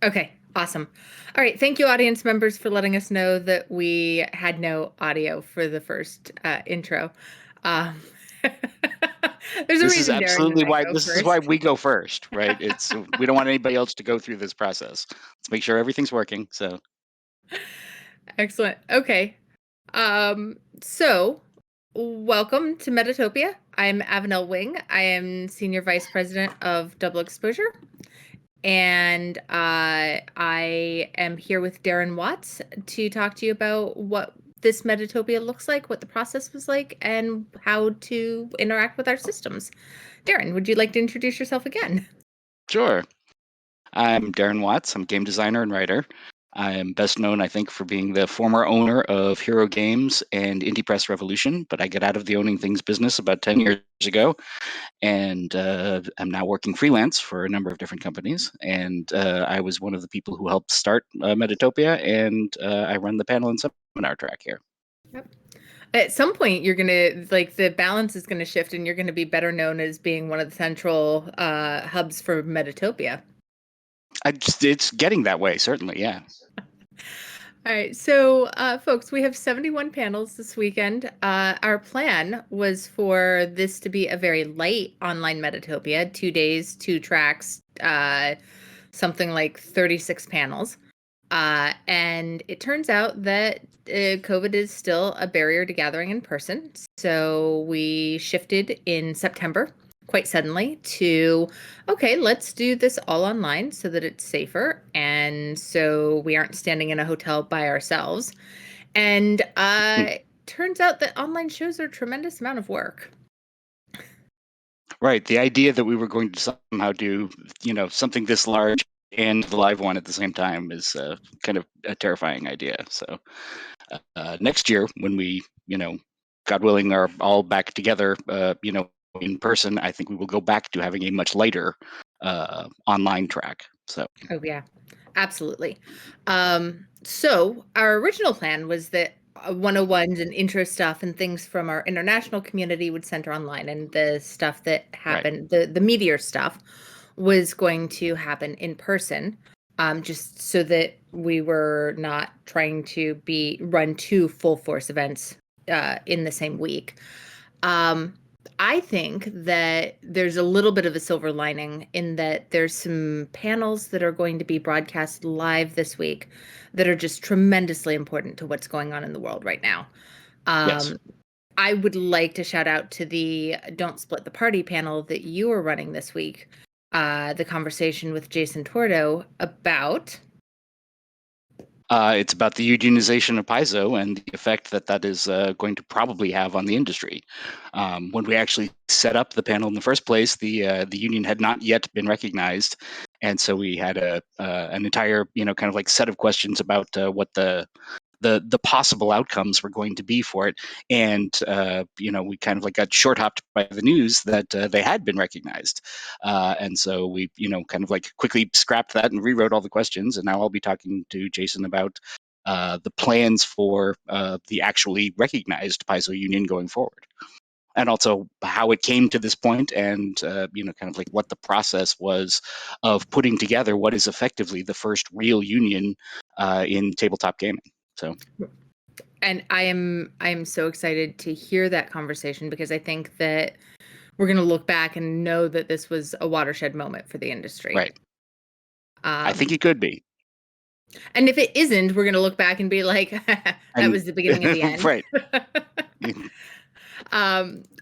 Okay, awesome. All right, thank you, audience members, for letting us know that we had no audio for the first intro. Um, there's a This is reason Darren and absolutely I why go this is why first. we go first, right? We don't want anybody else to go through this process. Let's make sure everything's working. So Excellent. Okay. So welcome to Metatopia. I'm Avonelle Wing. I am Senior Vice President of Double Exposure. And I am here with Darren Watts to talk to you about what this Metatopia looks like, what the process was like, and how to interact with our systems. Darren, would you like to introduce yourself again? sure. I'm Darren Watts. I'm a game designer and writer. I am best known, I think, for being the former owner of Hero Games and Indie Press Revolution, but I got out of the owning things business about 10 years ago, and I'm now working freelance for a number of different companies. And I was one of the people who helped start Metatopia, and I run the panel and seminar track here. Yep. At some point, you're gonna like the balance is gonna shift, and you're gonna be better known as being one of the central hubs for Metatopia. It's getting that way, certainly, yeah. All right, so folks, we have 71 panels this weekend. Our plan was for this to be a very light online Metatopia, 2 days, 2 tracks, something like 36 panels. And it turns out that COVID is still a barrier to gathering in person. So we shifted in September quite suddenly to, okay, let's do this all online so that it's safer. And so we aren't standing in a hotel by ourselves. And turns out that online shows are a tremendous amount of work. Right. The idea that we were going to somehow do, something this large and the live one at the same time is kind of a terrifying idea. So next year, when we, God willing, are all back together, in person, I think we will go back to having a much lighter online track. So Oh, yeah, absolutely. So our original plan was that 101s and intro stuff and things from our international community would center online, and the stuff that right. happened, the meteor stuff, was going to happen in person, just so that we were not trying to run two full force events in the same week. Um, I think that there's a little bit of a silver lining in that there's some panels that are going to be broadcast live this week that are just tremendously important to what's going on in the world right now. Yes. Um, I would like to shout out to the Don't Split the Party panel that you are running this week, the conversation with Jason Tordo about. It's about the unionization of Paizo and the effect that that is going to probably have on the industry. When we actually set up the panel in the first place, the union had not yet been recognized, and so we had an entire kind of like set of questions about what the possible outcomes were going to be for it. And we kind of like got short hopped by the news that they had been recognized, and so we kind of like quickly scrapped that and rewrote all the questions. And now I'll be talking to Jason about the plans for the actually recognized Paizo union going forward, and also how it came to this point, and kind of like what the process was of putting together what is effectively the first real union in tabletop gaming. So And I am so excited to hear that conversation, because I think that we're going to look back and know that this was a watershed moment for the industry. right, I think it could be, And if it isn't, we're going to look back and be like, that and was the beginning of the end. right.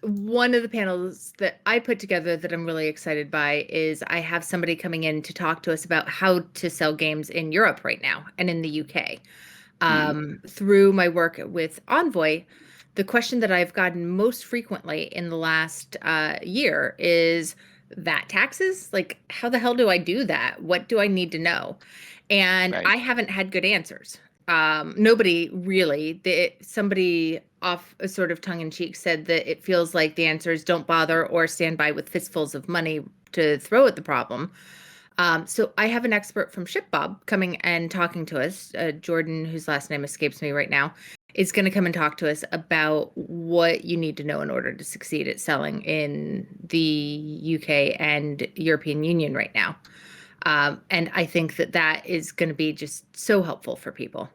One of the panels that I put together that I'm really excited by is I have somebody coming in to talk to us about how to sell games in Europe right now and in the UK. Through my work with Envoy, the question that I've gotten most frequently in the last year is VAT taxes. Like, how the hell do I do that? What do I need to know? And Right. I haven't had good answers. Nobody really. Somebody off a sort of tongue in cheek said that it feels like the answer is don't bother or stand by with fistfuls of money to throw at the problem. So I have an expert from ShipBob coming and talking to us. Jordan, whose last name escapes me right now, is going to come and talk to us about what you need to know in order to succeed at selling in the UK and European Union right now. And I think that that is going to be just so helpful for people.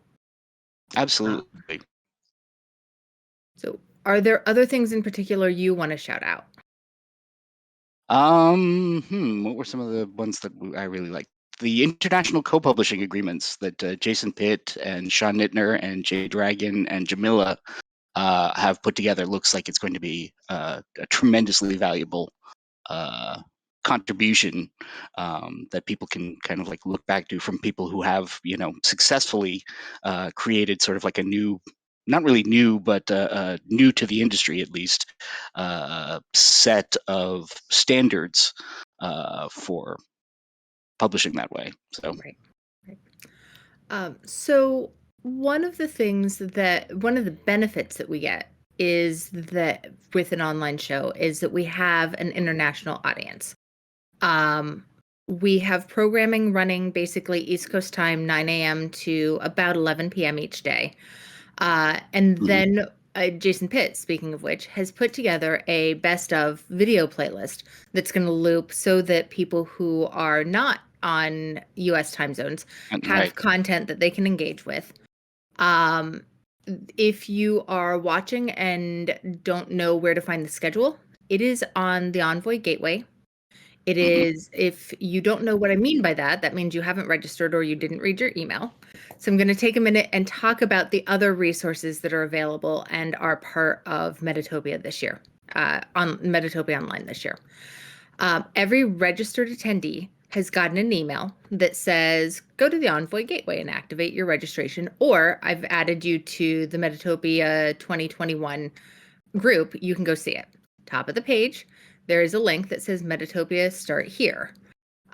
Absolutely. So, are there other things in particular you want to shout out? What were some of the ones that I really liked? The international co-publishing agreements that Jason Pitt and Sean Nittner and Jay Dragon and Jamila have put together looks like it's going to be a tremendously valuable uh, contribution that people can kind of like look back to from people who have, successfully created sort of like a new, not really new, but new to the industry at least, set of standards for publishing that way. So, Right. Right. So one of the benefits that we get is that with an online show is that we have an international audience. Um, we have programming running basically East Coast time, 9 a.m. to about 11 p.m. each day. And mhm, then Jason Pitt, speaking of which, has put together a best of video playlist that's going to loop so that people who are not on US time zones right. have content that they can engage with. Um, if you are watching and don't know where to find the schedule, it is on the Envoy Gateway. It Hmm. is, if you don't know what I mean by that, that means you haven't registered or you didn't read your email. So I'm going to take a minute and talk about the other resources that are available and are part of Metatopia this year, on Metatopia Online this year. Every registered attendee has gotten an email that says, go to the Envoy Gateway and activate your registration, or I've added you to the Metatopia 2021 group. You can go see it. Top of the page, there is a link that says Metatopia Start Here.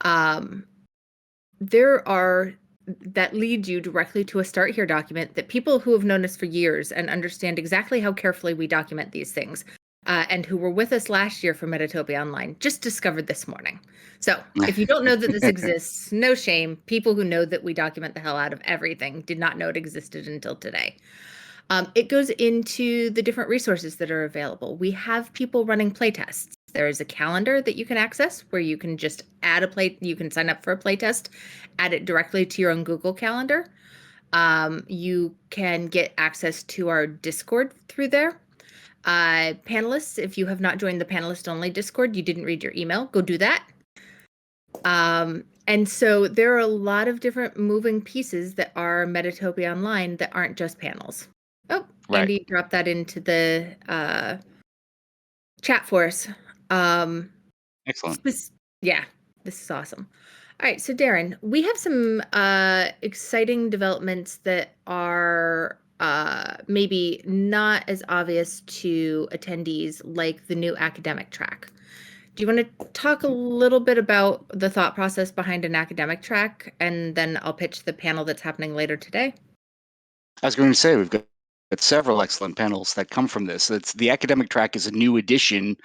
Um, there are that leads you directly to a Start Here document that people who have known us for years and understand exactly how carefully we document these things, and who were with us last year for Metatopia Online, just discovered this morning. So if you don't know that this exists, no shame. People who know that we document the hell out of everything did not know it existed until today. It goes into the different resources that are available. We have people running playtests. There is a calendar that you can access where you can just add a play. You can sign up for a playtest, add it directly to your own Google Calendar. You can get access to our Discord through there. Panelists, if you have not joined the panelist only Discord, you didn't read your email, go do that. And so there are a lot of different moving pieces that are Metatopia Online that aren't just panels. Oh, Right. Andy dropped that into the chat for us. Um, Excellent. yeah, this is awesome. All right, so Darren, we have some exciting developments that are maybe not as obvious to attendees, like the new academic track. Do you want to talk a little bit about the thought process behind an academic track, and then I'll pitch the panel that's happening later today? I was going to say we've got several excellent panels that come from this. It's the academic track is a new addition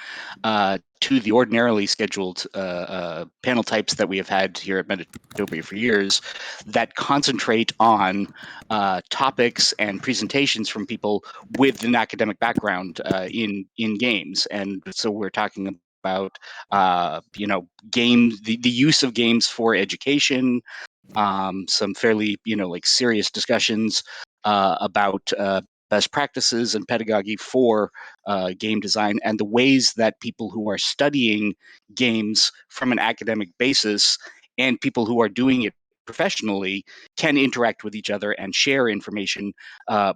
to the ordinarily scheduled panel types that we have had here at Metatopia for years that concentrate on topics and presentations from people with an academic background in games. And so we're talking about the use of games for education, some fairly, like serious discussions about best practices and pedagogy for game design and the ways that people who are studying games from an academic basis and people who are doing it professionally can interact with each other and share information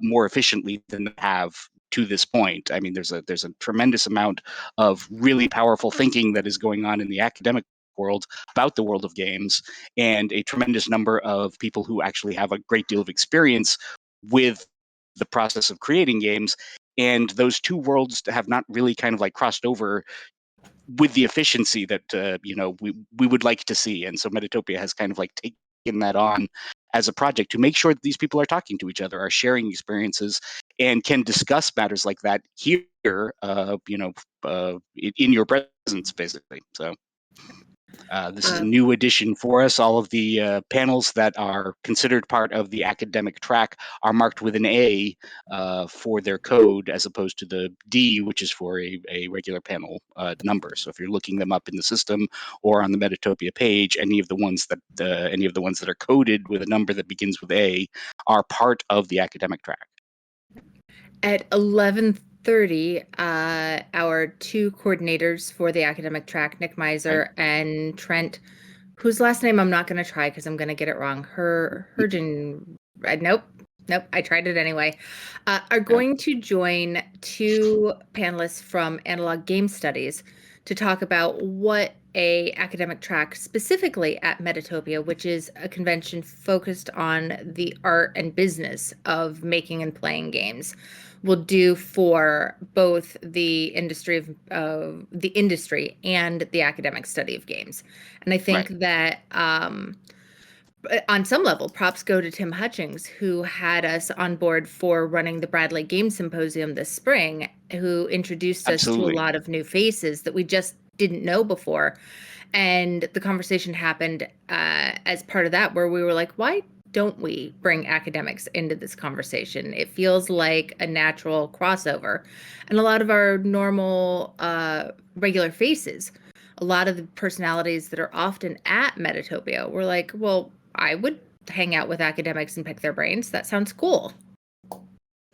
more efficiently than they have to this point. I mean, there's a tremendous amount of really powerful thinking that is going on in the academic world about the world of games, and a tremendous number of people who actually have a great deal of experience with the process of creating games. And those two worlds have not really kind of like crossed over with the efficiency that we would like to see. And so Metatopia has kind of like taken that on as a project to make sure that these people are talking to each other, are sharing experiences, and can discuss matters like that here, in your presence, basically. So. This is a new addition for us. All of the panels that are considered part of the academic track are marked with an A for their code, as opposed to the D, which is for a regular panel number. So if you're looking them up in the system or on the Metatopia page, any of the ones that are coded with a number that begins with A are part of the academic track. At 11:30, our two coordinators for the academic track, Nick Miser and Trent, whose last name I'm not going to try because I'm going to get it wrong. Nope, I tried it anyway. Are going to join two panelists from Analog Game Studies to talk about what a academic track specifically at Metatopia, which is a convention focused on the art and business of making and playing games, will do for both the industry and the academic study of games. And I think that on some level, props go to Tim Hutchings, who had us on board for running the Bradley Game Symposium this spring, who introduced us to a lot of new faces that we just didn't know before. And the conversation happened as part of that, where we were like, why don't we bring academics into this conversation? It feels like a natural crossover. And a lot of our normal regular faces, a lot of the personalities that are often at Metatopia, were like, well, I would hang out with academics and pick their brains. That sounds cool.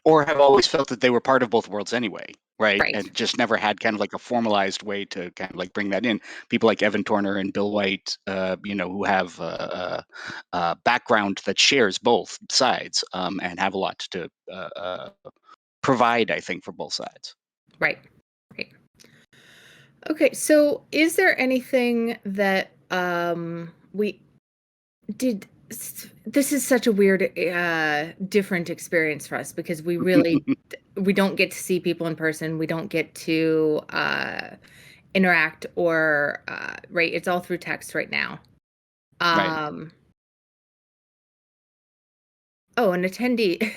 Or have always felt that they were part of both worlds anyway, right? Right. And just never had kind of like a formalized way to kind of like bring that in. People like Evan Torner and Bill White, who have a background that shares both sides and have a lot to provide, I think, for both sides. Right. Okay, so is there anything that we did? This is such a weird, different experience for us because we really we don't get to see people in person. We don't get to interact or right. It's all through text right now. Oh, an attendee.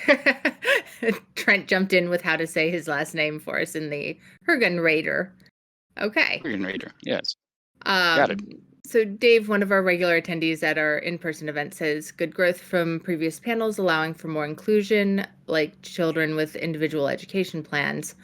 Trent jumped in with how to say his last name for us in the Hergen Raider. Okay. Hergen Raider, yes. Got it. So Dave, one of our regular attendees at our in-person event, says good growth from previous panels, allowing for more inclusion, like children with individual education plans.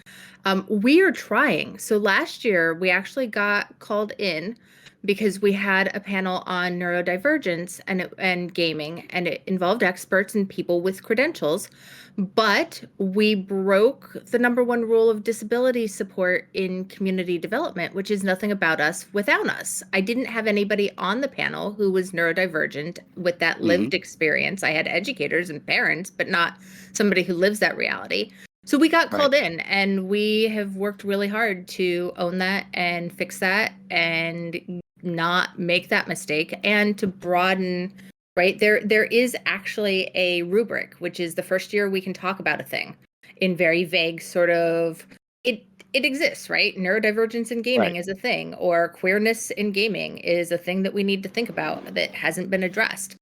We are trying. So last year we actually got called in because we had a panel on neurodivergence and gaming, and it involved experts and people with credentials. But we broke the number one rule of disability support in community development, which is nothing about us without us. I didn't have anybody on the panel who was neurodivergent with that lived experience. I had educators and parents, but not somebody who lives that reality. So we got called in, and we have worked really hard to own that and fix that and not make that mistake, and to broaden. Right, there is actually a rubric, which is the first year we can talk about a thing in very vague sort of, it exists, right? Neurodivergence in gaming is a thing, or queerness in gaming is a thing that we need to think about that hasn't been addressed.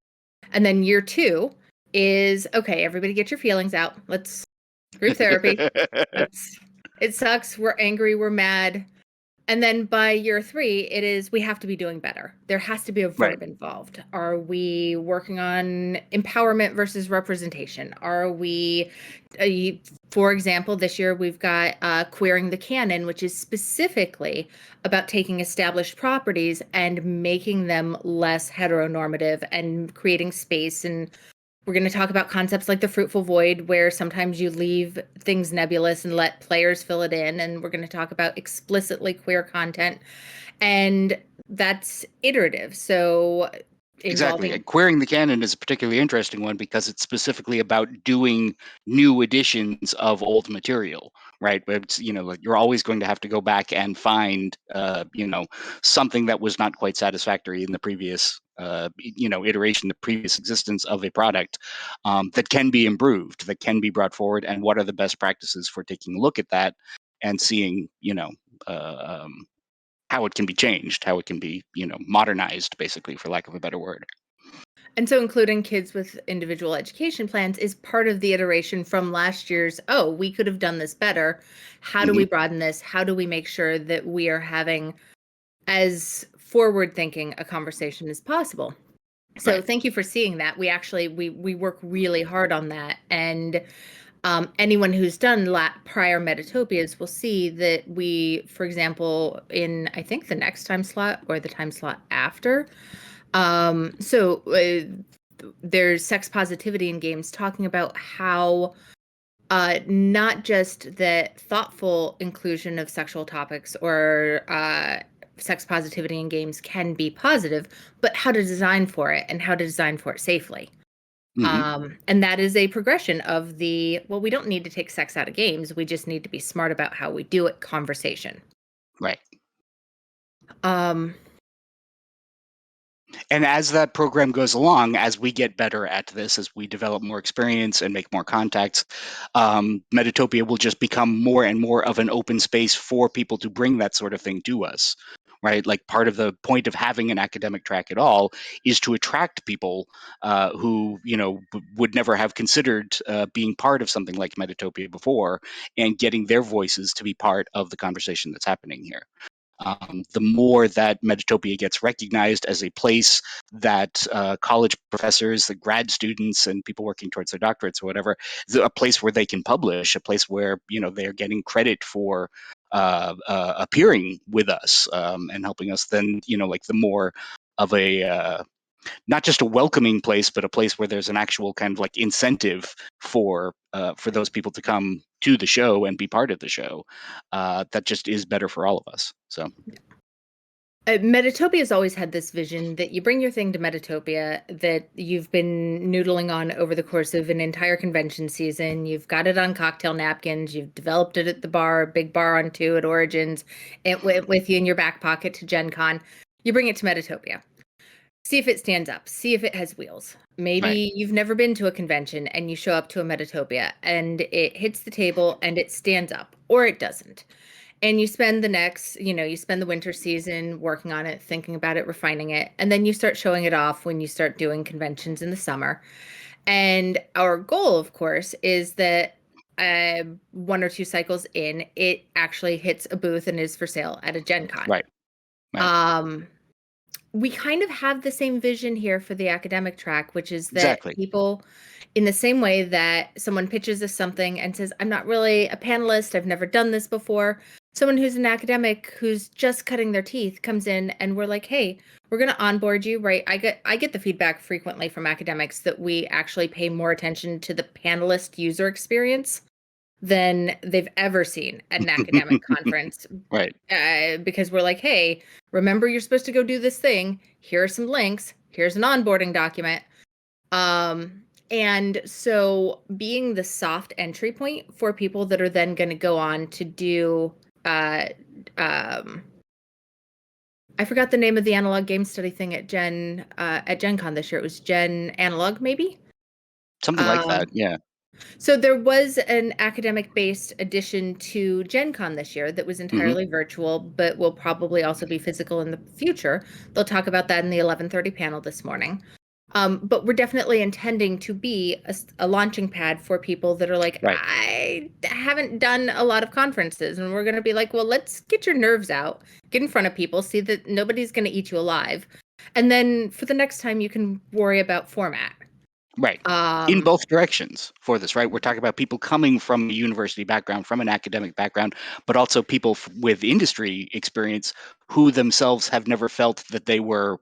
And then year two is, okay, everybody get your feelings out. Let's group therapy. It sucks. We're angry. We're mad. And then by year three, it is, we have to be doing better. There has to be a verb involved. Are we working on empowerment versus representation? Are we, for example, this year we've got Queering the Canon, which is specifically about taking established properties and making them less heteronormative and creating space. And we're going to talk about concepts like the fruitful void, where sometimes you leave things nebulous and let players fill it in. And we're going to talk about explicitly queer content. And that's iterative. So exactly. Queering the Canon is a particularly interesting one because it's specifically about doing new editions of old material, right? But it's, like you're always going to have to go back and find, something that was not quite satisfactory in the previous, iteration, the previous existence of a product, that can be improved, that can be brought forward. And what are the best practices for taking a look at that and seeing, how it can be changed, how it can be, modernized, basically, for lack of a better word. And so including kids with individual education plans is part of the iteration from last year's, oh, we could have done this better. How do we broaden this? How do we make sure that we are having as forward thinking a conversation is possible. So Right. thank you for seeing that. We actually we work really hard on that, and anyone who's done prior Metatopias will see that we, for example, in I think the next time slot or the time slot after, there's sex positivity in games, talking about how not just the thoughtful inclusion of sexual topics or sex positivity in games can be positive, but how to design for it and how to design for it safely. Hmm. And that is a progression of well, we don't need to take sex out of games. We just need to be smart about how we do it conversation. Right. Um, And as that program goes along, as we get better at this, as we develop more experience and make more contacts, Metatopia will just become more and more of an open space for people to bring that sort of thing to us. Right, like part of the point of having an academic track at all is to attract people who, would never have considered being part of something like Metatopia before, and getting their voices to be part of the conversation that's happening here. The more that Metatopia gets recognized as a place that college professors, the grad students, and people working towards their doctorates or whatever, a place where they can publish, a place where they're getting credit for appearing with us and helping us. Then like the more of a not just a welcoming place, but a place where there's an actual kind of like incentive for those people to come to the show and be part of the show. That just is better for all of us. So Metatopia has always had this vision that you bring your thing to Metatopia that you've been noodling on over the course of an entire convention season. You've got it on cocktail napkins. You've developed it at the bar, big bar on two at Origins. It went with you in your back pocket to Gen Con. You bring it to Metatopia. See if it stands up. See if it has wheels. right, Maybe you've never been to a convention and you show up to a Metatopia and it hits the table and it stands up, or it doesn't. And you spend you spend the winter season working on it, thinking about it, refining it, and then you start showing it off when you start doing conventions in the summer. And our goal, of course, is that one or two cycles in, it actually hits a booth and is for sale at a Gen Con. right, right. Um, we kind of have the same vision here for the academic track, which is that Exactly. people, in the same way that someone pitches us something and says, I'm not really a panelist, I've never done this before. Someone who's an academic who's just cutting their teeth comes in and we're like, hey, we're going to onboard you, right? I get the feedback frequently from academics that we actually pay more attention to the panelist user experience than they've ever seen at an academic conference, Right. because we're like, hey, remember you're supposed to go do this thing. Here are some links. Here's an onboarding document. And so being the soft entry point for people that are then going to go on to do, uh, um, I forgot the name of the analog game study thing at Gen Con this year. It was Gen Analog, maybe. Something like that. Um, Yeah. So there was an academic-based addition to Gen Con this year that was Hmm. entirely virtual, but will probably also be physical in the future. They'll talk about that in the 11:30 panel this morning. But we're definitely intending to be a launching pad for people that are like, Right. I haven't done a lot of conferences. And we're going to be like, well, let's get your nerves out, get in front of people, see that nobody's going to eat you alive. And then for the next time, you can worry about format. Right. In Um, both directions for this, right? We're talking about people coming from a university background, from an academic background, but also people with industry experience who themselves have never felt that they were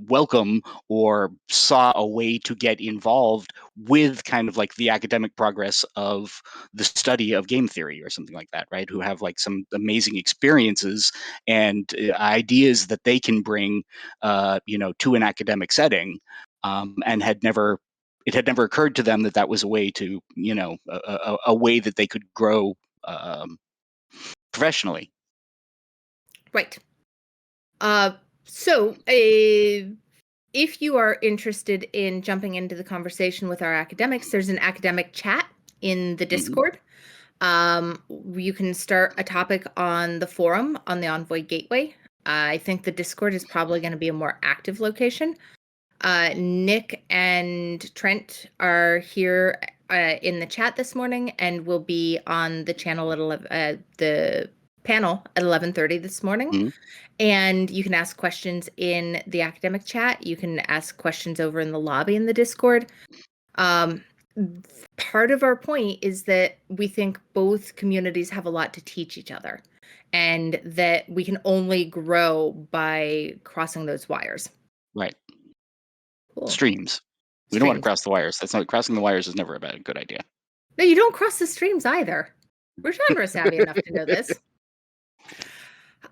welcome or saw a way to get involved with kind of like the academic progress of the study of game theory or something like that, right? Who have like some amazing experiences and ideas that they can bring, to an academic setting, and it had never occurred to them that that was a way to, a way that they could grow um, professionally. right. Uh, so if you are interested in jumping into the conversation with our academics, there's an academic chat in the Hmm. Discord. You can start a topic on the forum on the Envoy Gateway. I think the Discord is probably going to be a more active location. Nick and Trent are here in the chat this morning and will be on the channel at the panel at 11:30 this morning. Mhm. And you can ask questions in the academic chat. You can ask questions over in the lobby in the Discord. Um, Part of our point is that we think both communities have a lot to teach each other and that we can only grow by crossing those wires. Right. Cool. Streams. We don't want to Streams. cross the wires. That's not crossing the wires is never a good idea. No, you don't cross the streams either. We're genre savvy enough to know this.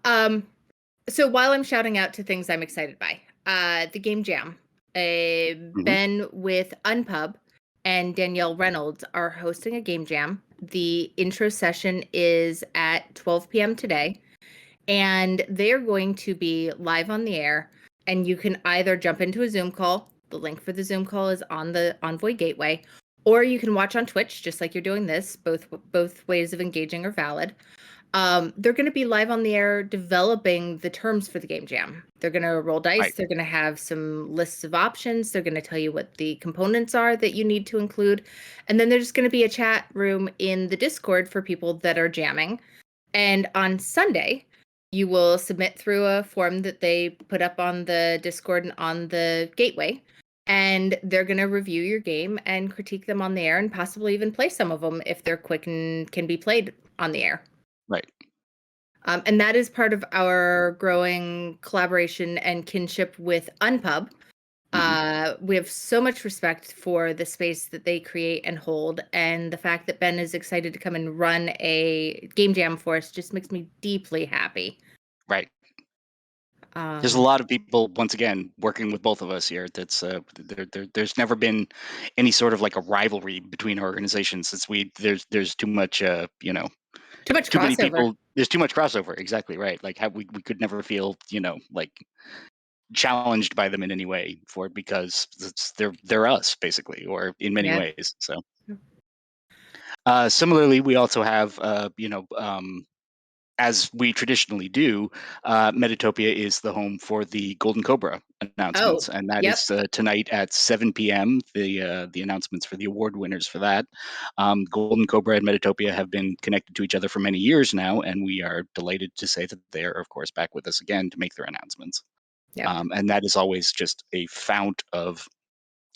Um, So while I'm shouting out to things I'm excited by, the game jam, Mhm. Ben with Unpub and Danielle Reynolds are hosting a game jam. The intro session is at 12 p.m. today, and they are going to be live on the air. And you can either jump into a Zoom call. The link for the Zoom call is on the Envoy Gateway, or you can watch on Twitch, just like you're doing this. Both ways of engaging are valid. They're going to be live on the air developing the terms for the game jam. They're going to roll dice. Right. They're going to have some lists of options. They're going to tell you what the components are that you need to include. And then there's going to be a chat room in the Discord for people that are jamming. And on Sunday, you will submit through a form that they put up on the Discord and on the gateway. And they're going to review your game and critique them on the air and possibly even play some of them if they're quick and can be played on the air. Right. And that is part of our growing collaboration and kinship with Unpub. Mhm. We have so much respect for the space that they create and hold, and the fact that Ben is excited to come and run a game jam for us just makes me deeply happy. Right. There's a Um, lot of people, once again, working with both of us here. That's there's never been any sort of like a rivalry between our organizations. Since there's too much Too much too many crossover. people. There's too much crossover. Exactly right. Like we could never feel like challenged by them in any way for it because they're us basically, or in many Yeah. ways. So similarly, we also have as we traditionally do, Metatopia is the home for the Golden Cobra announcements, Oh, and that yep. is tonight at 7 p.m. The announcements for the award winners for that. Golden Cobra and Metatopia have been connected to each other for many years now, and we are delighted to say that they are, of course, back with us again to make their announcements. Yep. And that is always just a fount of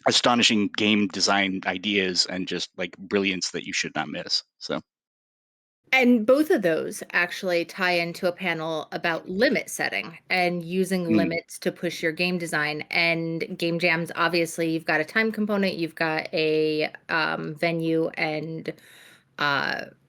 astonishing game design ideas and just like brilliance that you should not miss. So. And both of those actually tie into a panel about limit setting and using Mm, limits to push your game design. And game jams, obviously, you've got a time component, you've got a venue and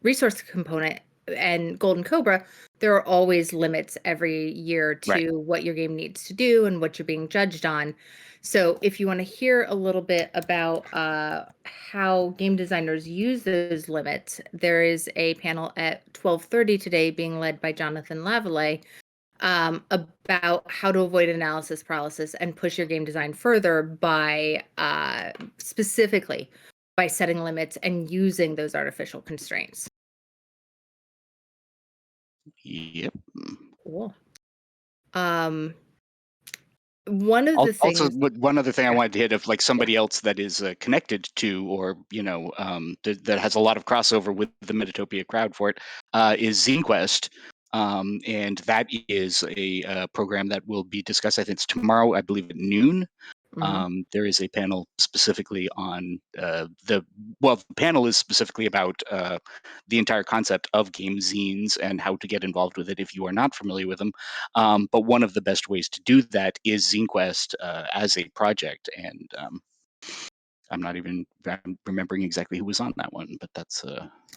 resource component. And Golden Cobra, there are always limits every year right. to what your game needs to do and what you're being judged on. So if you want to hear a little bit about how game designers use those limits, there is a panel at 12:30 today being led by Jonathan Lavallee about how to avoid analysis paralysis and push your game design further by specifically by setting limits and using those artificial constraints. Yep. Cool. Um, one of the Also, things, one other thing I yeah, wanted to hit of like yeah. somebody else that is connected to, or that has a lot of crossover with the Metatopia crowd for it, is Zenquest, and that is a program that will be discussed. I think it's tomorrow, I believe, at noon. Mhm. There is a panel specifically on the panel is specifically about the entire concept of game zines and how to get involved with it if you are not familiar with them. But one of the best ways to do that is ZineQuest as a project. And I'm remembering exactly who was on that one, but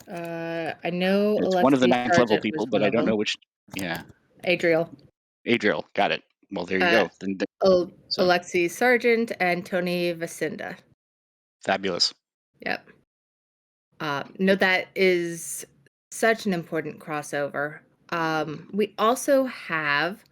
I know it's one of the Alexi ninth level Sargent people, was but one I of don't them. know which. Yeah, Adriel. Adriel, got it. Well, there you Uh, go. So Alexi Sargent and Tony Vasinda. fabulous. Yep. No, that is such an important crossover. We also have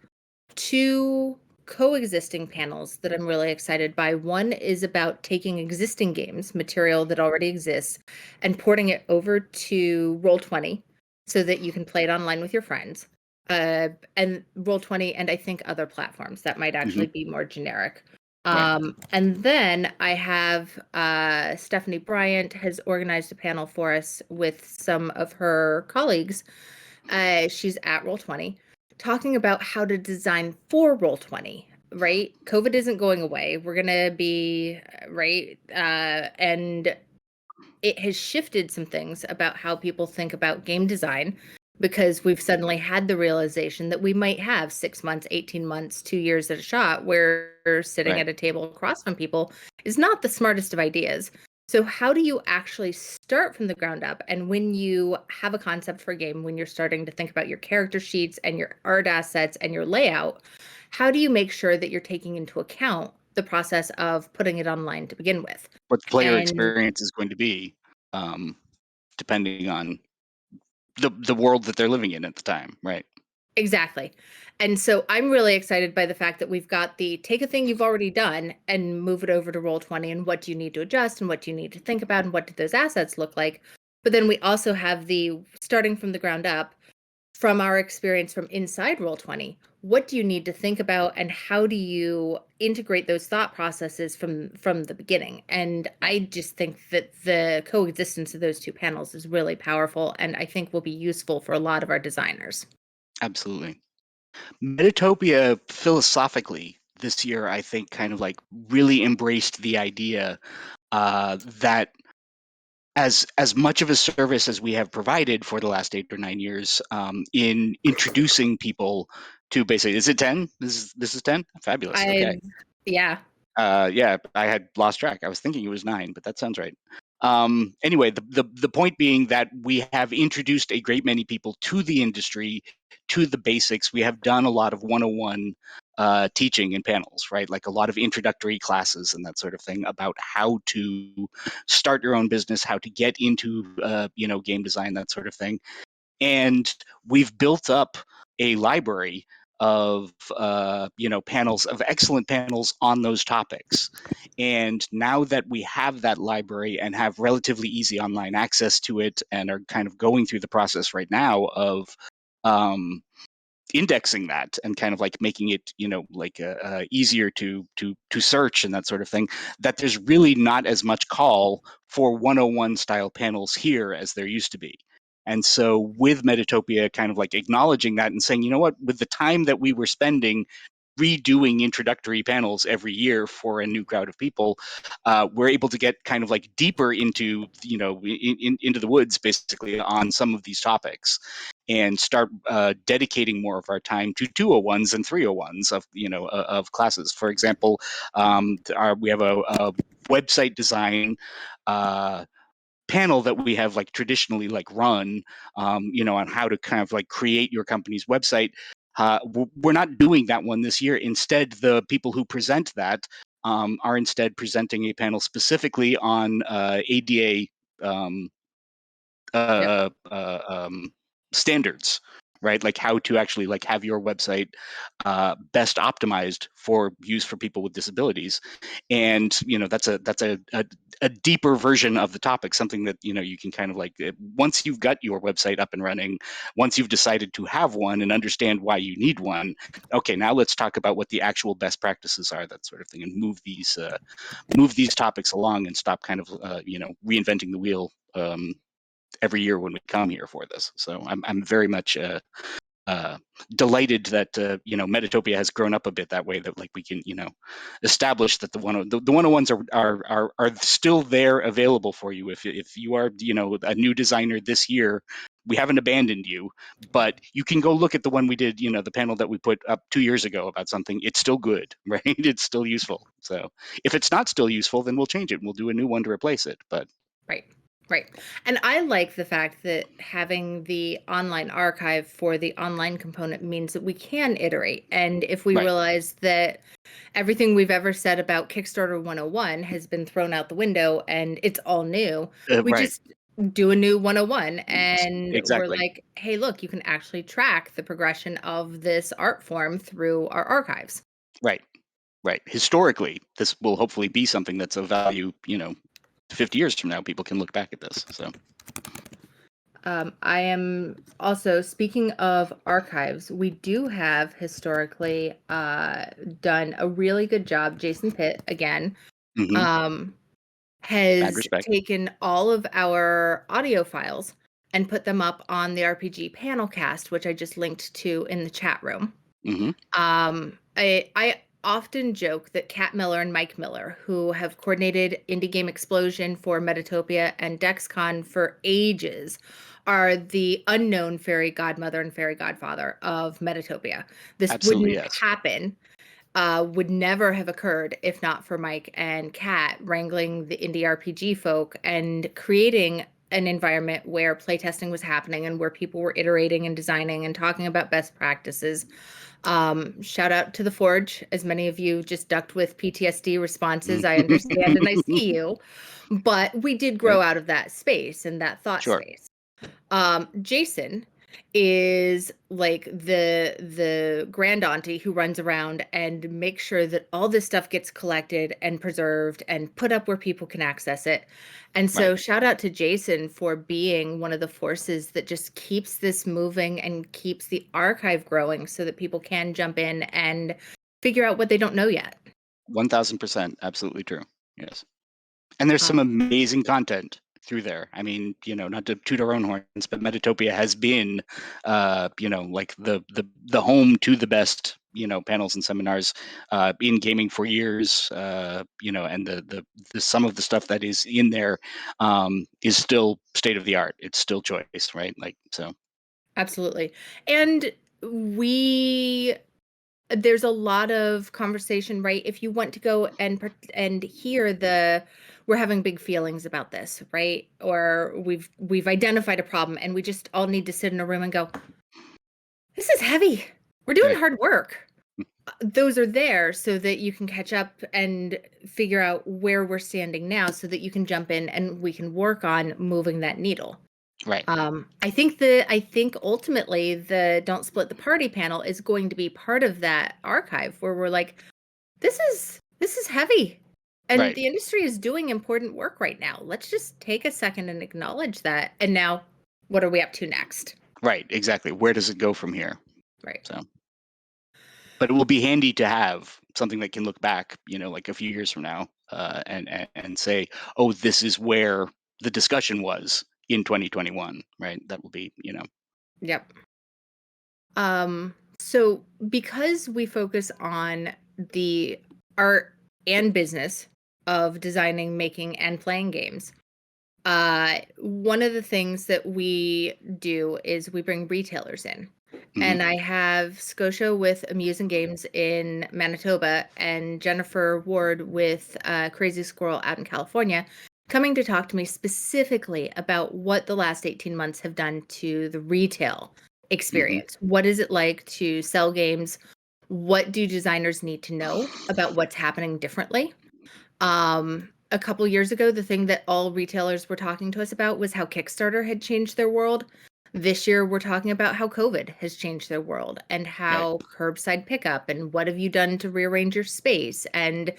two coexisting panels that I'm really excited by. One is about taking existing games, material that already exists, and porting it over to Roll20 so that you can play it online with your friends. And Roll20 and I think other platforms that might Hmm. actually be more generic. Right. And then I have Stephanie Bryant has organized a panel for us with some of her colleagues She's at Roll20, talking about how to design for Roll20, right? COVID isn't going away. We're gonna be right, and it has shifted some things about how people think about game design because we've suddenly had the realization that we might have 6 months, 18 months, 2 years at a shot where sitting Right. at a table across from people is not the smartest of ideas. So, how do you actually start from the ground up? And when you have a concept for a game, when you're starting to think about your character sheets and your art assets and your layout, how do you make sure that you're taking into account the process of putting it online to begin with? What the player And experience is going to be, um, depending on the world that they're living in at the time, right? exactly. And so I'm really excited by the fact that we've got the take a thing you've already done and move it over to Roll20 and what do you need to adjust and what do you need to think about and what do those assets look like. But then we also have the starting from the ground up from our experience from inside Roll20. What do you need to think about and how do you integrate those thought processes from the beginning? And I just think that the coexistence of those two panels is really powerful and I think will be useful for a lot of our designers. Absolutely. Metatopia philosophically this year, I think, kind of like really embraced the idea that as much of a service as we have provided for the last 8 or 9 years, in introducing people to basically, is it 10? This is 10? Fabulous. Okay. I Yeah. Yeah, I had lost track. I was thinking it was 9, but that sounds right. Anyway, the point being that we have introduced a great many people to the industry, to the basics. We have done a lot of 101 teaching in panels, right? Like a lot of introductory classes and that sort of thing about how to start your own business, how to get into game design, that sort of thing. And we've built up a library of panels, of excellent panels on those topics. And now that we have that library and have relatively easy online access to it and are kind of going through the process right now of um, indexing that and kind of like making it like easier to search and that sort of thing, that there's really not as much call for 101 style panels here as there used to be. And so with Metatopia kind of like acknowledging that and saying, you know what, with the time that we were spending redoing introductory panels every year for a new crowd of people, we're able to get kind of like deeper into into the woods basically on some of these topics and start dedicating more of our time to 201s and 301s of classes. For example, we have a website design panel that we have like traditionally like run on how to kind of like create your company's website. We're not doing that one this year. Instead, the people who present that are instead presenting a panel specifically on ADA um, Yep. uh, uh, um, standards, right? Like how to actually like have your website best optimized for use for people with disabilities. And that's a deeper version of the topic, something that you can kind of like once you've got your website up and running, once you've decided to have one and understand why you need one. Okay, now let's talk about what the actual best practices are, that sort of thing, and move these topics along and stop kind of reinventing the wheel every year when we come here for this. So I'm very much uh, delighted that Metatopia has grown up a bit that way. That like we can establish that the 101s are still there available for you if you are a new designer this year. We haven't abandoned you, but you can go look at the one we did, the panel that we put up 2 years ago about something. It's still good, right? It's still useful. So if it's not still useful, then we'll change it. We'll do a new one to replace it. But Right. Right. And I like the fact that having the online archive for the online component means that we can iterate. And if we right, realize that everything we've ever said about Kickstarter 101 has been thrown out the window and it's all new, we right, just do a new 101 and we're exactly. like, hey, look, you can actually track the progression of this art form through our archives. Right. Right. Historically, this will hopefully be something that's of value, 50 years from now, people can look back at this. So, I am also, speaking of archives, we do have historically done a really good job. Jason Pitt, again, mhm, um, mad has respect. taken all of our audio files and put them up on the RPG panel cast, which I just linked to in the chat room. Mm-hmm. I often joke that Kat Miller and Mike Miller, who have coordinated Indie Game Explosion for Metatopia and DexCon for ages, are the unknown fairy godmother and fairy godfather of Metatopia. This Absolutely, wouldn't yes. happen, would never have occurred if not for Mike and Kat wrangling the indie RPG folk and creating an environment where playtesting was happening and where people were iterating and designing and talking about best practices. Shout out to the Forge, as many of you just ducked with PTSD responses. I understand and I see you, but we did grow Yep. out of that space and that thought Sure. space. Jason is like the grand auntie who runs around and makes sure that all this stuff gets collected and preserved and put up where people can access it. And Right. so shout out to Jason for being one of the forces that just keeps this moving and keeps the archive growing so that people can jump in and figure out what they don't know yet. 1000%. Absolutely true. Yes. And there's some amazing content through there. I mean, not to toot our own horns, but Metatopia has been, like the home to the best, panels and seminars in gaming for years. And the some of the stuff that is in there is still state of the art. It's still choice, right? Like so. Absolutely. And there's a lot of conversation, right? If you want to go and hear we're having big feelings about this, right? Or we've identified a problem and we just all need to sit in a room and go, this is heavy. We're doing Right. hard work. Those are there so that you can catch up and figure out where we're standing now so that you can jump in and we can work on moving that needle. Right. I think ultimately the Don't Split the Party panel is going to be part of that archive where we're like, this is heavy. And Right. the industry is doing important work right now. Let's just take a second and acknowledge that. And now what are we up to next? Right. Exactly. Where does it go from here? Right. So. But it will be handy to have something that can look back, like a few years from now, and say, oh, this is where the discussion was in 2021, right? That will be, Yep. So because we focus on the art and business of designing, making, and playing games, one of the things that we do is we bring retailers in. mhm, And I have Scotia with Amusing Games in Manitoba and Jennifer Ward with Crazy Squirrel out in California coming to talk to me specifically about what the last 18 months have done to the retail mhm. experience. What is it like to sell games? What do designers need to know about what's happening differently? A couple years ago, the thing that all retailers were talking to us about was how Kickstarter had changed their world. This year, we're talking about how COVID has changed their world and Right. how curbside pickup and what have you done to rearrange your space. And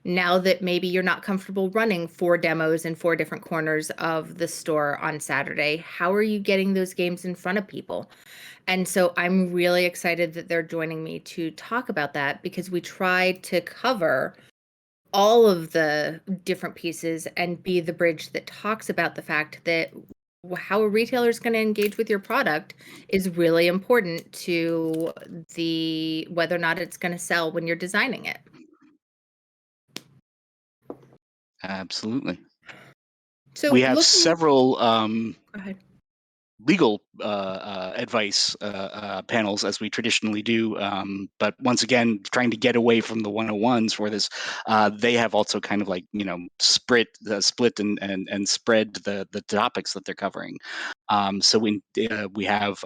now that maybe you're not comfortable running 4 demos in 4 different corners of the store on Saturday, how are you getting those games in front of people? And so I'm really excited that they're joining me to talk about that because we try to cover all of the different pieces and be the bridge that talks about the fact that how a retailer is going to engage with your product is really important to the whether or not it's going to sell when you're designing it. Absolutely. So We have looking, several go ahead. legal advice panels as we traditionally do. But once again, trying to get away from the 101s for this, they have also kind of like, split and spread the topics that they're covering. So we have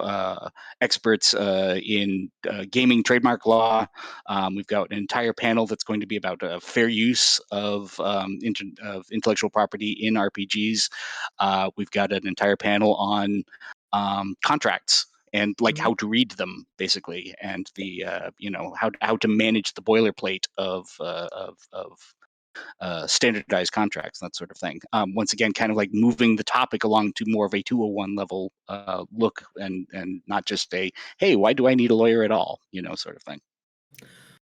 experts in gaming trademark law. We've got an entire panel that's going to be about fair use of intellectual property in RPGs. We've got an entire panel on contracts and like Mhm. how to read them basically, and the how to manage the boilerplate of standardized contracts, that sort of thing. Once again, kind of like moving the topic along to more of a 201 level look, and not just a hey, why do I need a lawyer at all, sort of thing.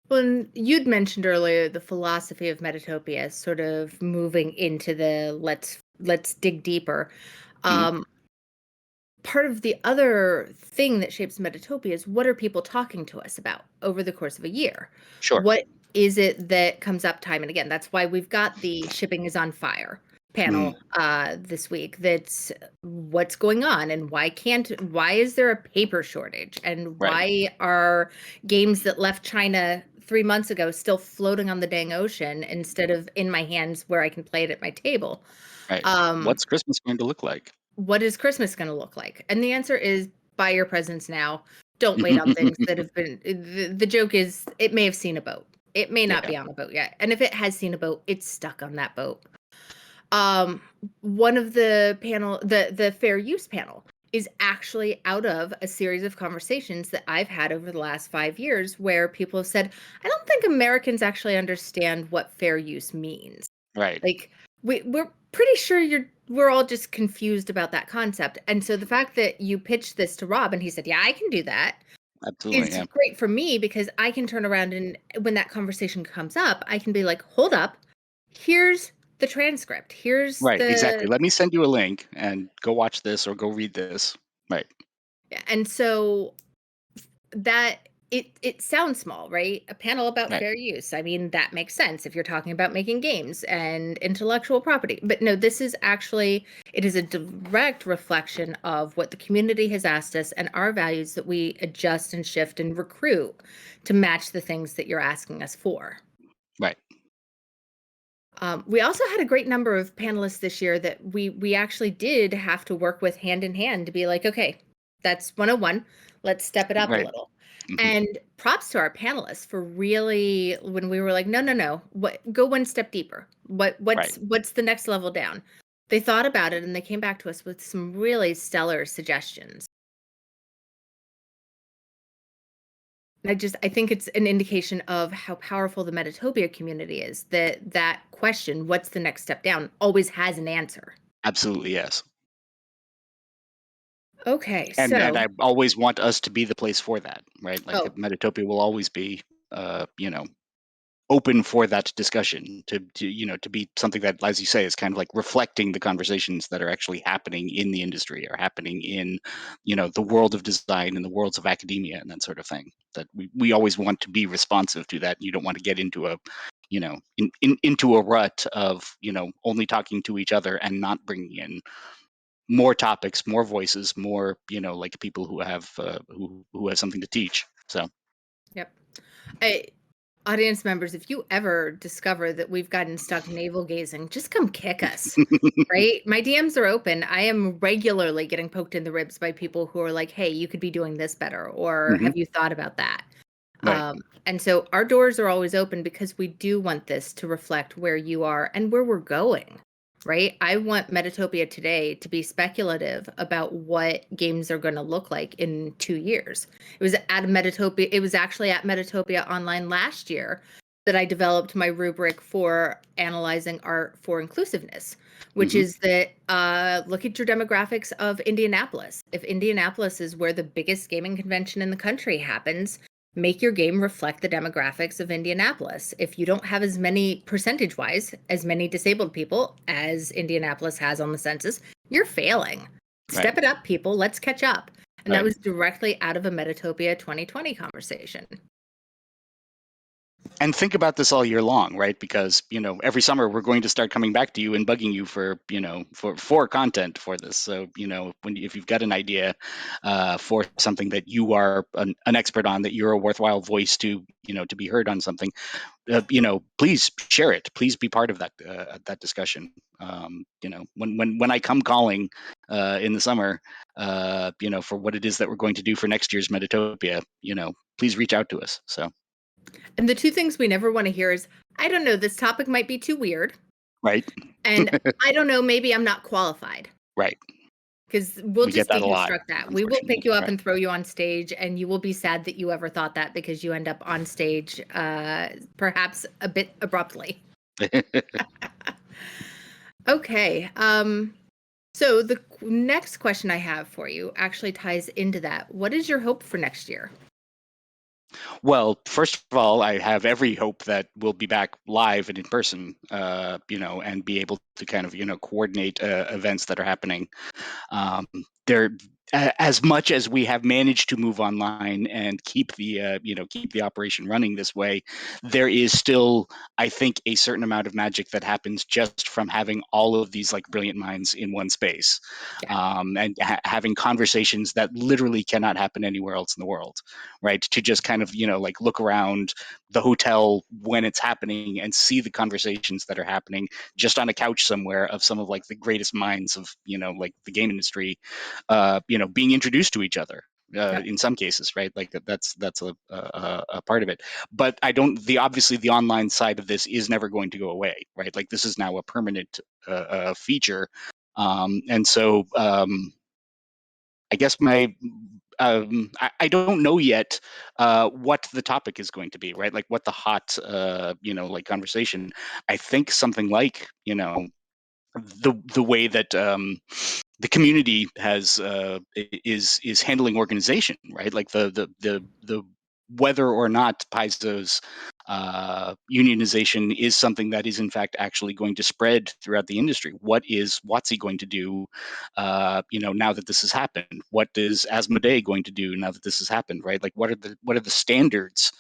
Well, and you'd mentioned earlier the philosophy of Metatopia sort of moving into the let's dig deeper. Mhm. Um, part of the other thing that shapes Metatopia is what are people talking to us about over the course of a year? Sure. What is it that comes up time and again? That's why we've got the shipping is on fire Mm, panel this week. That's what's going on and why is there a paper shortage and right. why are games that left China 3 months ago still floating on the dang ocean instead of in my hands where I can play it at my table? Right. Um, What's Christmas going to look like? what is Christmas going to look like? And the answer is buy your presents now. Don't wait on things that have been. The joke is it may have seen a boat. It may not Yeah. be on a boat yet. And if it has seen a boat, it's stuck on that boat. Um, one of the fair use panel is actually out of a series of conversations that I've had over the last 5 years where people have said, I don't think Americans actually understand what fair use means. Right. Like we're pretty sure we're all just confused about that concept. And so the fact that you pitched this to Rob and he said, "Yeah, I can do that," Absolutely. is Yeah. great for me because I can turn around and when that conversation comes up, I can be like, "Hold up. Here's the transcript. Here's Right. Exactly. the." Let me send you a link and go watch this or go read this. Right. And so that it sounds small, right? A panel about Right. fair use. I mean, that makes sense if you're talking about making games and intellectual property. But no, this is actually it is a direct reflection of what the community has asked us and our values that we adjust and shift and recruit to match the things that you're asking us for. Right. We also had a great number of panelists this year that we actually did have to work with hand in hand to be like, okay, that's 101. Let's step it up a Right. little. Hmm. And props to our panelists for really when we were like, no, no, no, what go one step deeper. Right. What's the next level down? They thought about it and they came back to us with some really stellar suggestions. And I think it's an indication of how powerful the Metatopia community is. That question, what's the next step down, always has an answer. Absolutely. Yes. Okay, And so I always want us to be the place for that. Right. Like oh, Metatopia will always be, open for that discussion to be something that, as you say, is kind of like reflecting the conversations that are actually happening in the industry or happening in the world of design and the worlds of academia and that sort of thing, that we always want to be responsive to that. You don't want to get into a into a rut of only talking to each other and not bringing in more topics, more voices, more like people who have who have something to teach. So yep. I, audience members, if you ever discover that we've gotten stuck navel gazing, just come kick us. Right? My DMs are open. I am regularly getting poked in the ribs by people who are like, "Hey, you could be doing this better," or Mhm. "Have you thought about that?" Right. And so our doors are always open because we do want this to reflect where you are and where we're going, right? I want Metatopia today to be speculative about what games are going to look like in 2 years. It was actually at Metatopia Online last year that I developed my rubric for analyzing art for inclusiveness, which Hmm. is that look at your demographics of Indianapolis. If Indianapolis is where the biggest gaming convention in the country happens, make your game reflect the demographics of Indianapolis. If you don't have as many percentage wise, as many disabled people as Indianapolis has on the census, you're failing. Right. Step it up, people. Let's catch up. And that Right. was directly out of a Metatopia 2020 conversation. And think about this all year long, right? Because every summer we're going to start coming back to you and bugging you for for content for this. So if you've got an idea for something that you are an expert on, that you're a worthwhile voice to be heard on something, please share it. Please be part of that discussion. When I come calling in the summer, for what it is that we're going to do for next year's Metatopia, please reach out to us. So And the two things we never want to hear is, I don't know, this topic might be too weird. right. And I don't know, maybe I'm not qualified. Right. Because we'll We get just that a lot, deconstruct that. We will pick unfortunately. you up Right. and throw you on stage, and you will be sad that you ever thought that because you end up on stage, perhaps a bit abruptly. Okay. So the next question I have for you actually ties into that. What is your hope for next year? Well, first of all, I have every hope that we'll be back live and in person, and be able to kind of, coordinate events that are happening. Um, there, as much as we have managed to move online and keep the keep the operation running this way, there is still, I think, a certain amount of magic that happens just from having all of these like brilliant minds in one space, Yeah. and having conversations that literally cannot happen anywhere else in the world, right? To just kind of like look around the hotel when it's happening and see the conversations that are happening just on a couch somewhere of some of like the greatest minds of like the game industry, being introduced to each other. Yep. In some cases, right? Like that's a part of it. But I don't. The obviously the online side of this is never going to go away, right? Like this is now a permanent feature, and so I guess I don't know yet what the topic is going to be, right? Like what the hot like conversation. I think something like the way that the community has is handling organization, right? Like the whether or not Paizo's unionization is something that is in fact actually going to spread throughout the industry. What is WotC going to do? Now that this has happened, what is Asmodee going to do now that this has happened? Right? Like what are the standards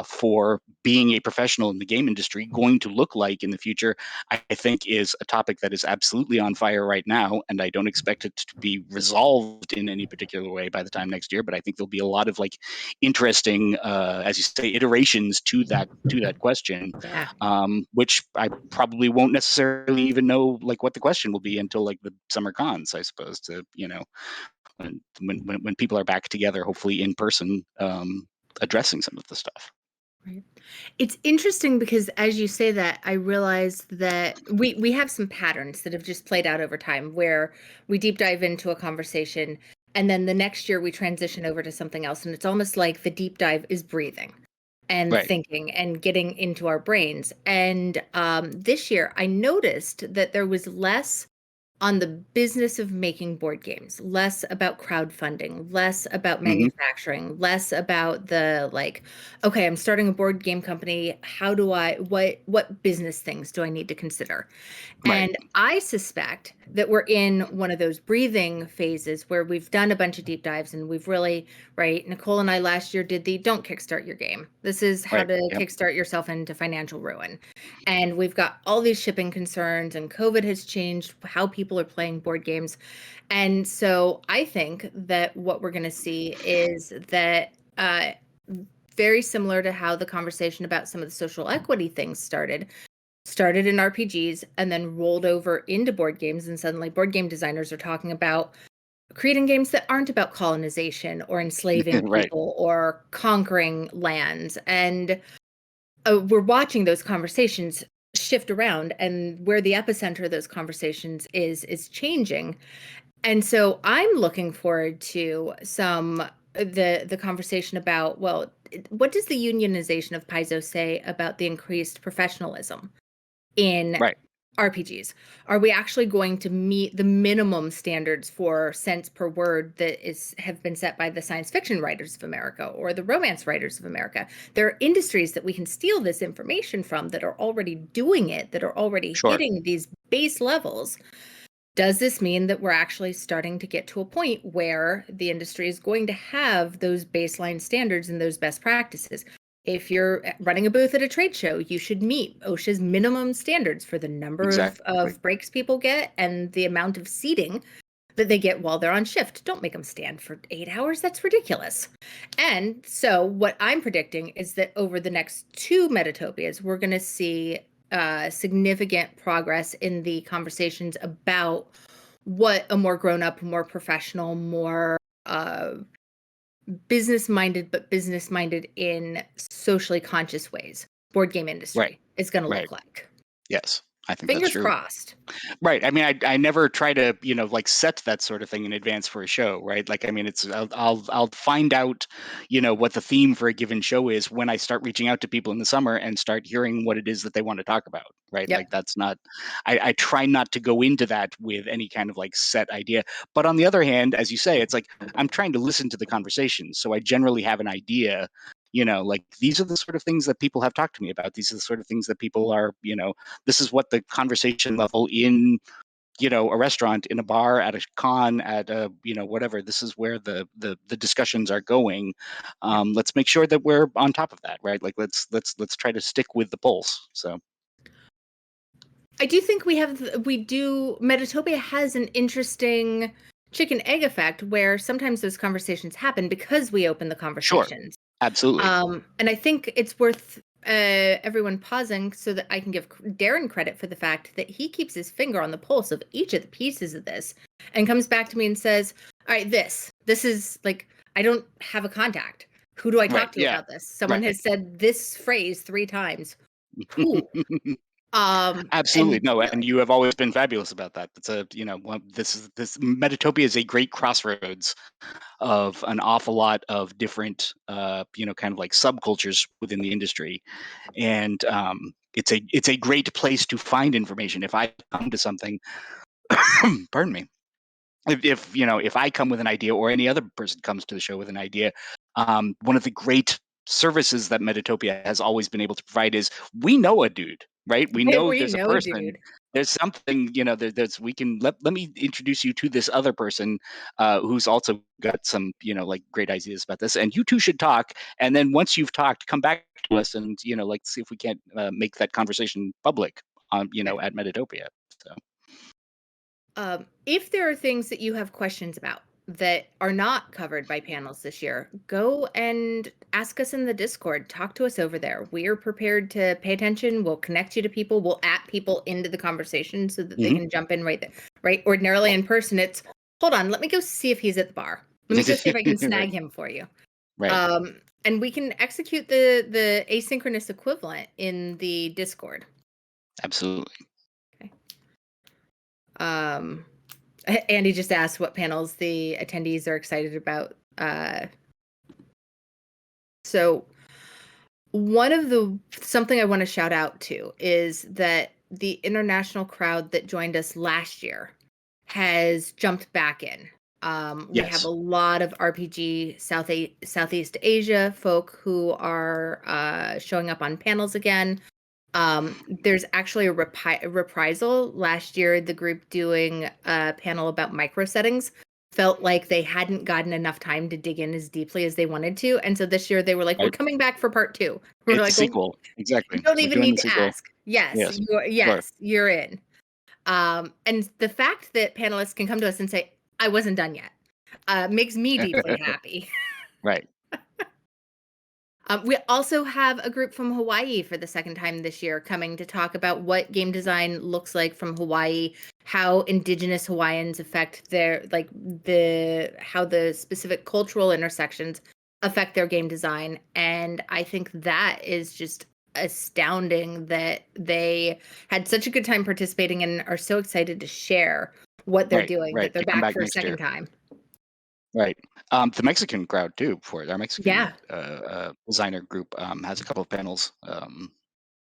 for being a professional in the game industry going to look like in the future, I think is a topic that is absolutely on fire right now. And I don't expect it to be resolved in any particular way by the time next year. But I think there'll be a lot of like interesting, as you say, iterations to that question, Yeah. which I probably won't necessarily even know like what the question will be until like the summer cons, I suppose, to when people are back together, hopefully in person, addressing some of the stuff. Right. It's interesting because as you say that, I realize that we have some patterns that have just played out over time where we deep dive into a conversation and then the next year we transition over to something else. And it's almost like the deep dive is breathing and Right. thinking and getting into our brains. And this year I noticed that there was less on the business of making board games, less about crowdfunding, less about Hmm. manufacturing, less about the like, okay, I'm starting a board game company. How do I, what business things do I need to consider? Right. And I suspect that we're in one of those breathing phases where we've done a bunch of deep dives and we've really, right? Nicole and I last year did the don't kickstart your game. This is how Right. to Yep. kickstart yourself into financial ruin. And we've got all these shipping concerns, and COVID has changed how people are playing board games. And so I think that what we're going to see is that very similar to how the conversation about some of the social equity things started in RPGs and then rolled over into board games. And suddenly, board game designers are talking about creating games that aren't about colonization or enslaving Right. people or conquering lands. And we're watching those conversations shift around, and where the epicenter of those conversations is changing. And so I'm looking forward to some the conversation about, well, what does the unionization of Paizo say about the increased professionalism in Right. RPGs? Are we actually going to meet the minimum standards for cents per word that is have been set by the science fiction writers of America or the romance writers of America? There are industries that we can steal this information from that are already doing it, that are already Sure. hitting these base levels. Does this mean that we're actually starting to get to a point where the industry is going to have those baseline standards and those best practices? If you're running a booth at a trade show, you should meet OSHA's minimum standards for the number Exactly. of breaks people get and the amount of seating that they get while they're on shift. Don't make them stand for 8 hours. That's ridiculous. And so, what I'm predicting is that over the next two Metatopias, we're going to see significant progress in the conversations about what a more grown up, more professional, more business minded, but business minded in socially conscious ways, board game Right. industry is going to Right. look like. Yes, I think that's Fingers true. crossed. Right. I mean, I never try to, like set that sort of thing in advance for a show, right? Like, I mean, it's I'll find out, what the theme for a given show is when I start reaching out to people in the summer and start hearing what it is that they want to talk about, right? Like, Yep. that's not. I try not to go into that with any kind of like set idea. But on the other hand, as you say, it's like I'm trying to listen to the conversation, so I generally have an idea. Like these are the sort of things that people have talked to me about. These are the sort of things that people are, this is what the conversation level in a restaurant, in a bar, at a con, at a whatever. This is where the discussions are going. Yeah. Let's make sure that we're on top of that, right? Like let's try to stick with the pulse. So I do think Metatopia has an interesting chicken egg effect where sometimes those conversations happen because we open the sure, conversations. absolutely. And I think it's worth everyone pausing so that I can give Darren credit for the fact that he keeps his finger on the pulse of each of the pieces of this and comes back to me and says, all right, this is like, I don't have a contact. Who do I Right. talk to Yeah. about this? Someone Right. has said this phrase 3 times. Who? Absolutely. And No, and you have always been fabulous about that. It's a, this Metatopia is a great crossroads of an awful lot of different, kind of like subcultures within the industry. And it's a great place to find information. If I come to something, pardon me, if I come with an idea, or any other person comes to the show with an idea, one of the great services that Metatopia has always been able to provide is, we know a dude, right? We know we there's a know, person. dude. There's something, there's we can let me introduce you to this other person, who's also got some, like, great ideas about this, and you two should talk. And then once you've talked, come back to us, and like, see if we can't make that conversation public on, Yeah. at Metatopia. So If there are things that you have questions about that are not covered by panels this year, go and ask us in the Discord. Talk to us over there. We're prepared to pay attention. We'll connect you to people. We'll at people into the conversation so that they mhm. can jump in right there. Right? Ordinarily in person, it's hold on, let me go see if he's at the bar. Let me go see if I can Right, snag him for you. right, And we can execute the asynchronous equivalent in the Discord. absolutely. Okay. Um, Andy just asked what panels the attendees are excited about. So something I want to shout out to is that the international crowd that joined us last year has jumped back in. We have a Yes. lot of RPG Southeast Asia folk who are showing up on panels again. There's actually a reprisal. Last year, the group doing a panel about micro settings felt like they hadn't gotten enough time to dig in as deeply as they wanted to. And so this year they were like, we're Right. coming back for part 2. We're It's a like, well, sequel. you Exactly. don't We're even doing need the to sequel. ask. Yes, Yes. Sure. you're in. And the fact that panelists can come to us and say, I wasn't done yet, makes me deeply happy. Right. We also have a group from Hawaii for the second time this year coming to talk about what game design looks like from Hawaii, how indigenous Hawaiians affect how the specific cultural intersections affect their game design. And I think that is just astounding that they had such a good time participating and are so excited to share what they're Right. doing, that Right. they're To come back back for a next second year. time. Right. The Mexican crowd too, for our Mexican Yeah. designer group, has a couple of panels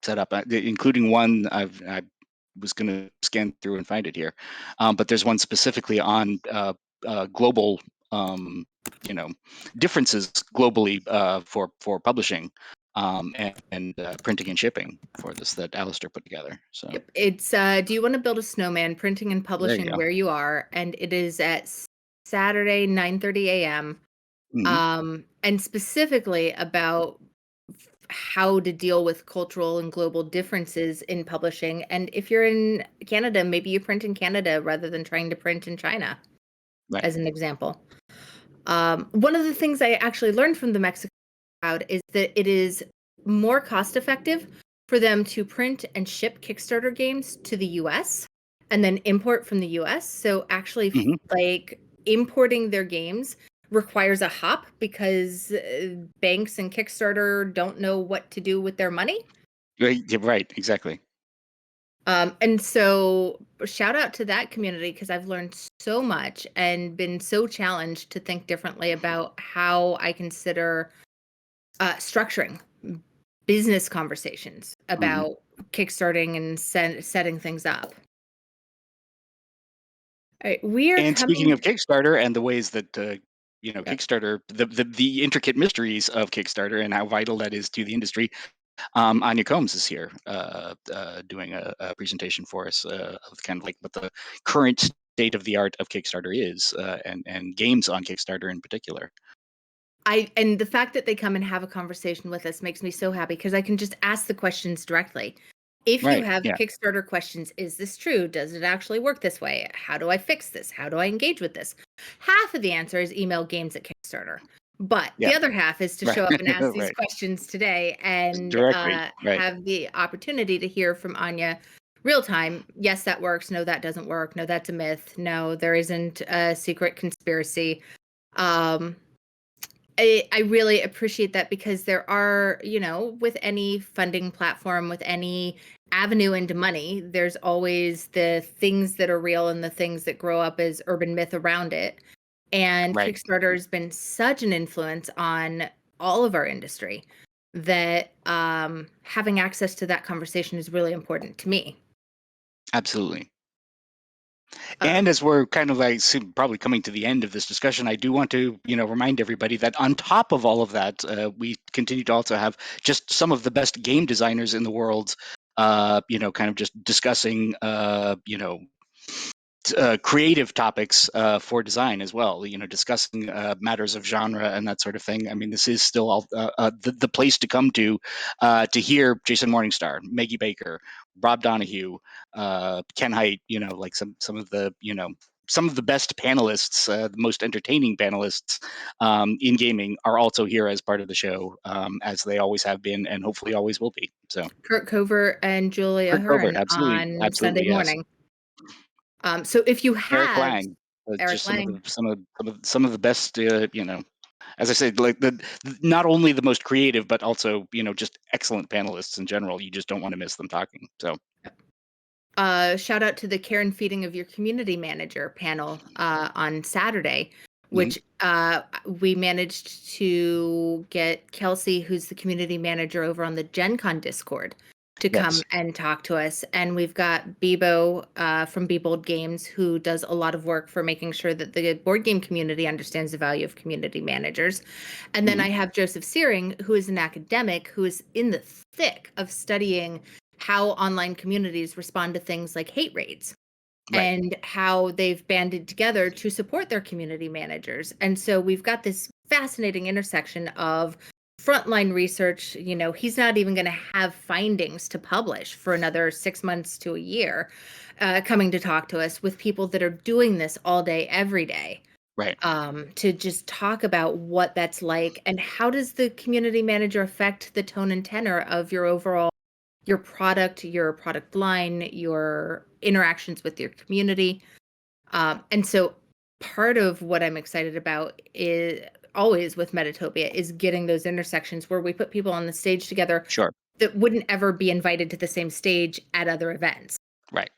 set up, including one I was going to scan through and find it here, but there's one specifically on global, you know, differences globally, for publishing, and printing and shipping for this, that Alistair put together. So Yep. It's do you want to build a snowman, printing and there you publishing go. where you are, and it is at Saturday 9:30 a.m. Hmm. And specifically about how to deal with cultural and global differences in publishing. And if you're in Canada, maybe you print in Canada rather than trying to print in China, Right. as an example. One of the things I actually learned from the Mexican crowd is that it is more cost effective for them to print and ship Kickstarter games to the US and then import from the US. So actually, Hmm. like, importing their games requires a hop because banks and Kickstarter don't know what to do with their money. Right. Yeah, right. Exactly. And so shout out to that community because I've learned so much and been so challenged to think differently about how I consider structuring business conversations Hmm. about kickstarting and setting things up. All right, we are And speaking coming. of Kickstarter and the ways that, Yep. Kickstarter, the intricate mysteries of Kickstarter and how vital that is to the industry, Anya Combs is here doing a presentation for us of kind of like what the current state of the art of Kickstarter is, and games on Kickstarter in particular. And the fact that they come and have a conversation with us makes me so happy because I can just ask the questions directly. If you Right. have Yeah. Kickstarter questions, is this true? Does it actually work this way? How do I fix this? How do I engage with this? Half of the answer is email games at Kickstarter. But Yeah. the other half is to Right. show up and ask these Right. questions today and Directly. Right. have the opportunity to hear from Anya real time. Yes, that works. No, that doesn't work. No, that's a myth. No, there isn't a secret conspiracy. Um, I really appreciate that because there are, with any funding platform, with any avenue into money, there's always the things that are real and the things that grow up as urban myth around it. And Right. Kickstarter has been such an influence on all of our industry that having access to that conversation is really important to me. Absolutely. Uh, And as we're kind of like probably coming to the end of this discussion, I do want to, remind everybody that on top of all of that, we continue to also have just some of the best game designers in the world, kind of just discussing, creative topics for design as well. Discussing matters of genre and that sort of thing. I mean, this is still all the place to come to hear Jason Morningstar, Maggie Baker, Rob Donahue, Ken Hite. Like some of the some of the best panelists, the most entertaining panelists in gaming, are also here as part of the show, as they always have been, and hopefully always will be. So, Kurt Covert and Julia Kurt Covert, Hearn absolutely, on Sunday absolutely, yes. morning. So if you Eric have Lang, Eric just some of Lang, the some of the best, as I said, like not only the most creative, but also just excellent panelists in general. You just don't want to miss them talking. So shout out to the Care and Feeding of Your Community Manager panel on Saturday, mhm. which we managed to get Kelsey, who's the community manager over on the Gen Con Discord, to come Yes. and talk to us. And we've got Bebo from Bebold Games, who does a lot of work for making sure that the board game community understands the value of community managers. And then Hmm. I have Joseph Searing, who is an academic who is in the thick of studying how online communities respond to things like hate raids Right. and how they've banded together to support their community managers. And so we've got this fascinating intersection of frontline research. He's not even going to have findings to publish for another 6 months to a year, coming to talk to us with people that are doing this all day, every day. Right. To just talk about what that's like and how does the community manager affect the tone and tenor of your product line, your interactions with your community. And so part of what I'm excited about is always with Metatopia is getting those intersections where we put people on the stage together Sure. that wouldn't ever be invited to the same stage at other events. Right.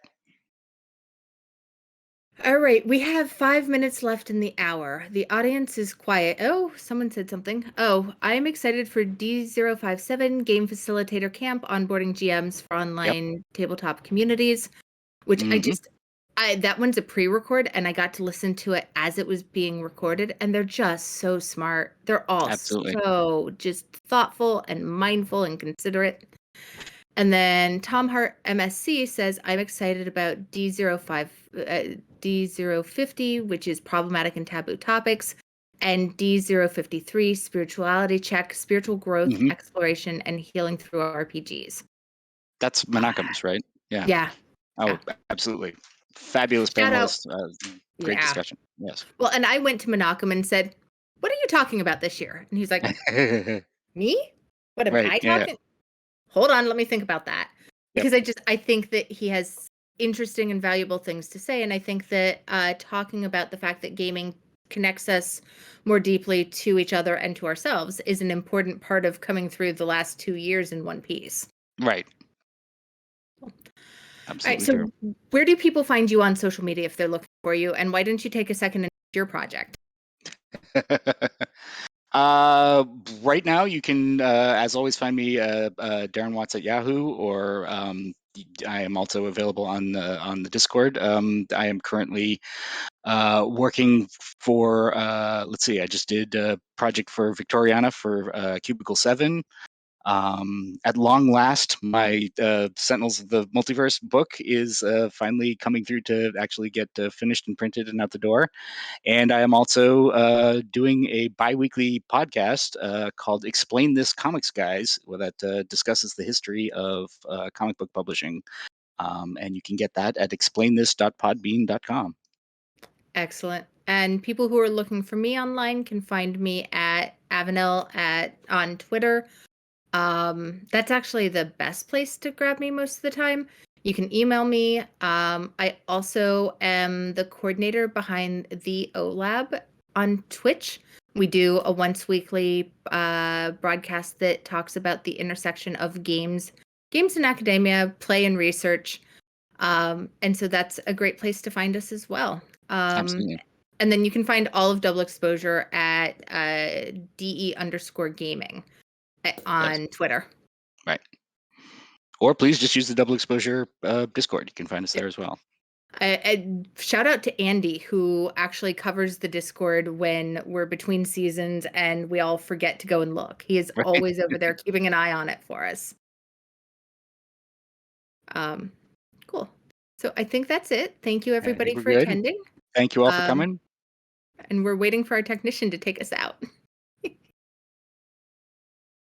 All right, we have 5 minutes left in the hour. The audience is quiet. Oh, someone said something. Oh, I am excited for D057 Game Facilitator Camp onboarding GMs for Yep. online tabletop communities, which Hmm. that one's a pre-record and I got to listen to it as it was being recorded and they're just so smart. They're all Absolutely. so just thoughtful and mindful and considerate. And then Tom Hart MSC says, I'm excited about D050, which is problematic and taboo topics, and D053, spirituality check, spiritual growth, Hmm. exploration, and healing through RPGs. That's monogamous, right? Yeah. Yeah. Oh, Yeah. absolutely. Fabulous Shout out. panelists. Great Yeah. discussion. Yes. Well, and I went to Menachem and said, what are you talking about this year? And he's like, me? What am Right. I Yeah. talking? Hold on, let me think about that. Yep. Because I think that he has interesting and valuable things to say. And I think that talking about the fact that gaming connects us more deeply to each other and to ourselves is an important part of coming through the last 2 years in one piece. Right. All right, Absolutely true. so where do people find you on social media if they're looking for you? And why didn't you take a second and your project? Uh, right now, you can, as always, find me Darren Watts at Yahoo, or I am also available on the Discord. I am currently working for let's see, I just did a project for Victoriana for Cubicle 7. At long last, my Sentinels of the Multiverse book is finally coming through to actually get finished and printed and out the door. And I am also doing a bi-weekly podcast called Explain This Comics Guys, that discusses the history of comic book publishing. And you can get that at explainthis.podbean.com. Excellent. And people who are looking for me online can find me at Avonelle on Twitter. That's actually the best place to grab me most of the time. You can email me. I also am the coordinator behind the OLab on Twitch. We do a once weekly broadcast that talks about the intersection of games and academia, play and research. And so that's a great place to find us as well. Absolutely. And then you can find all of Double Exposure at DE_gaming on Twitter. Right. Or please just use the Double Exposure Discord. You can find us there as well. Shout out to Andy, who actually covers the Discord when we're between seasons and we all forget to go and look. He is Right. always over there keeping an eye on it for us. Cool. So I think that's it. Thank you, everybody, we're for good. attending. Thank you all for coming. And we're waiting for our technician to take us out.